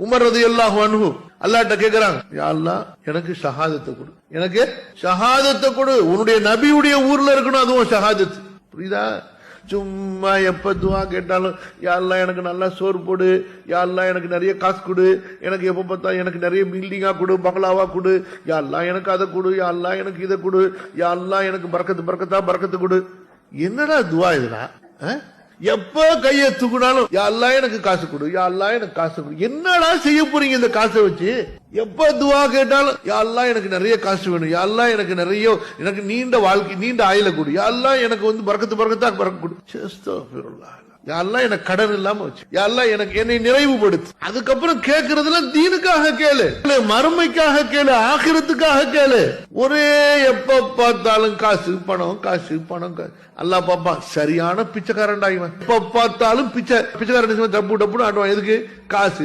Umar ரலியல்லாஹு அன்ஹு அல்லாஹ்ட்ட கேக்குறாங்க, யா அல்லாஹ் எனக்கு ஷஹாதத்தை கொடு, எனக்கு ஷஹாதத்தை கொடு. உன்னுடைய நபியுடைய ஊர்ல இருக்கணும், அதுவும் ஷஹாதத். புரியுதா? சும்மா எப்ப துவா கேட்டாலும் யா அல்லாஹ் எனக்கு நல்லா சோறு போடு, யா அல்லாஹ் எனக்கு நிறைய காசு கொடு, எனக்கு எப்ப பார்த்தா எனக்கு நிறைய பில்டிங்கா கொடு, பங்களாவா கொடு, யா அல்லாஹ் எனக்கு அதை கொடு, யா அல்லாஹ் எனக்கு இதை கொடு, யா அல்லாஹ் எனக்கு பரக்கத்து கொடு. என்னடா துவா இதுடா? எப்ப கையை தூக்குனாலும் யா அல்லாஹ் எனக்கு காசு கொடு, யா அல்லாஹ் எனக்கு காசு கொடு. என்னடா செய்ய போறீங்க இந்த காசை வச்சு? எப்ப துவா கேட்டாலும் யா அல்லாஹ் எனக்கு நிறைய காசு வேணும், யா அல்லாஹ் எனக்கு நீண்ட வாழ்க்கை, நீண்ட ஆயுள கொடு, யா அல்லாஹ் எனக்கு பரக்கத்தா கொடு. அஸ்தக்ஃபிருல்லாஹ். யா அல்லாஹ் எனக்கு கடன் இல்லாம வச்சு, யா அல்லாஹ் என்னை நிறைவுபடுத்து. அதுக்கப்புறம் கேட்கறதுல தீனுக்காக கேளு, மறுமைக்காக கேளு, ஆகிரத்துக்காக கேளு. ஒரே எப்ப பார்த்தாலும் காசு பணம் அல்லாஹ் பாப்பா சரியான பிச்சைக்காரன்டா இவன். எப்ப பார்த்தாலும் பிச்சைக்காரன் டப்பு ஆடுவான். எதுக்கு? காசு.